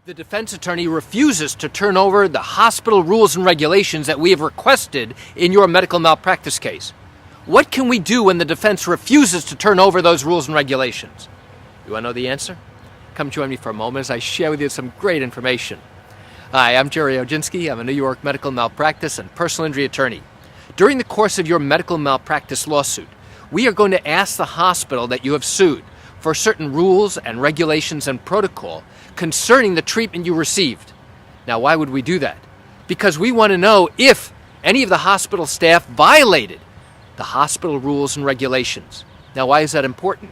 The defense attorney refuses to turn over the hospital rules and regulations that we have requested in your medical malpractice case. What can we do when the defense refuses to turn over those rules and regulations? You want to know the answer? Come join me for a moment as I share with you some great information. Hi, I'm Gerry Oginski. I'm a New York medical malpractice and personal injury attorney. During the course of your medical malpractice lawsuit, we are going to ask the hospital that you have sued for certain rules and regulations and protocol concerning the treatment you received. Now, why would we do that? Because we want to know if any of the hospital staff violated the hospital rules and regulations. Now, why is that important?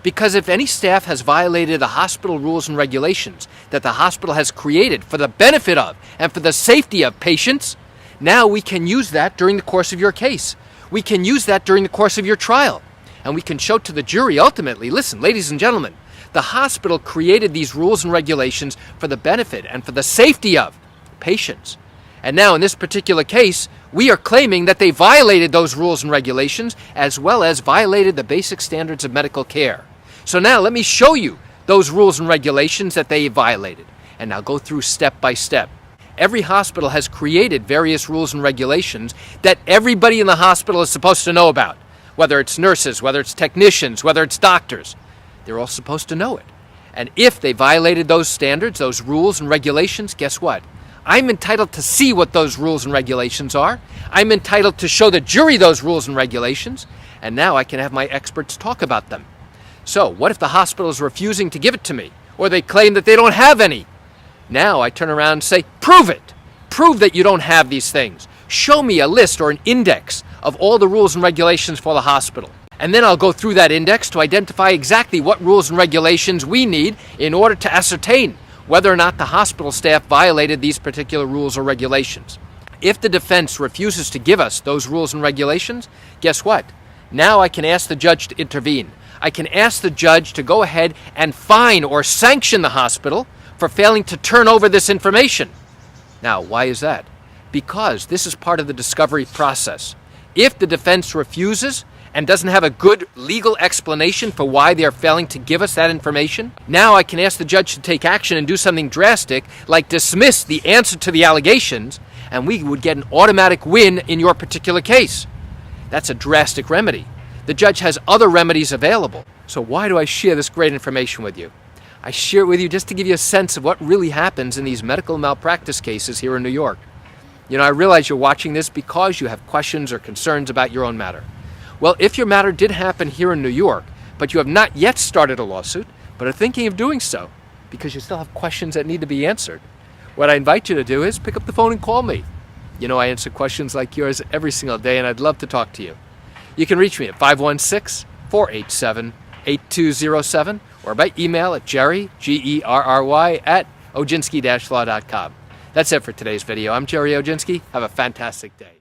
Because if any staff has violated the hospital rules and regulations that the hospital has created for the benefit of and for the safety of patients, now we can use that during the course of your case. We can use that during the course of your trial. And we can show to the jury ultimately, listen, ladies and gentlemen, the hospital created these rules and regulations for the benefit and for the safety of patients. And now in this particular case, we are claiming that they violated those rules and regulations as well as violated the basic standards of medical care. So now let me show you those rules and regulations that they violated. And I'll go through step by step. Every hospital has created various rules and regulations that everybody in the hospital is supposed to know about. Whether it's nurses, whether it's technicians, whether it's doctors. They're all supposed to know it. And if they violated those standards, those rules and regulations, guess what? I'm entitled to see what those rules and regulations are. I'm entitled to show the jury those rules and regulations. And now I can have my experts talk about them. So what if the hospital is refusing to give it to me? Or they claim that they don't have any? Now I turn around and say, prove it. Prove that you don't have these things. Show me a list or an index of all the rules and regulations for the hospital. And then I'll go through that index to identify exactly what rules and regulations we need in order to ascertain whether or not the hospital staff violated these particular rules or regulations. If the defense refuses to give us those rules and regulations, guess what? Now I can ask the judge to intervene. I can ask the judge to go ahead and fine or sanction the hospital for failing to turn over this information. Now, why is that? Because this is part of the discovery process. If the defense refuses and doesn't have a good legal explanation for why they're failing to give us that information, now I can ask the judge to take action and do something drastic, like dismiss the answer to the allegations, and we would get an automatic win in your particular case. That's a drastic remedy. The judge has other remedies available. So why do I share this great information with you? I share it with you just to give you a sense of what really happens in these medical malpractice cases here in New York. You know, I realize you're watching this because you have questions or concerns about your own matter. Well, if your matter did happen here in New York, but you have not yet started a lawsuit, but are thinking of doing so because you still have questions that need to be answered, what I invite you to do is pick up the phone and call me. You know, I answer questions like yours every single day, and I'd love to talk to you. You can reach me at 516-487-8207 or by email at Gerry, Gerry, at Oginski-law.com. That's it for today's video. I'm Gerry Oginski. Have a fantastic day.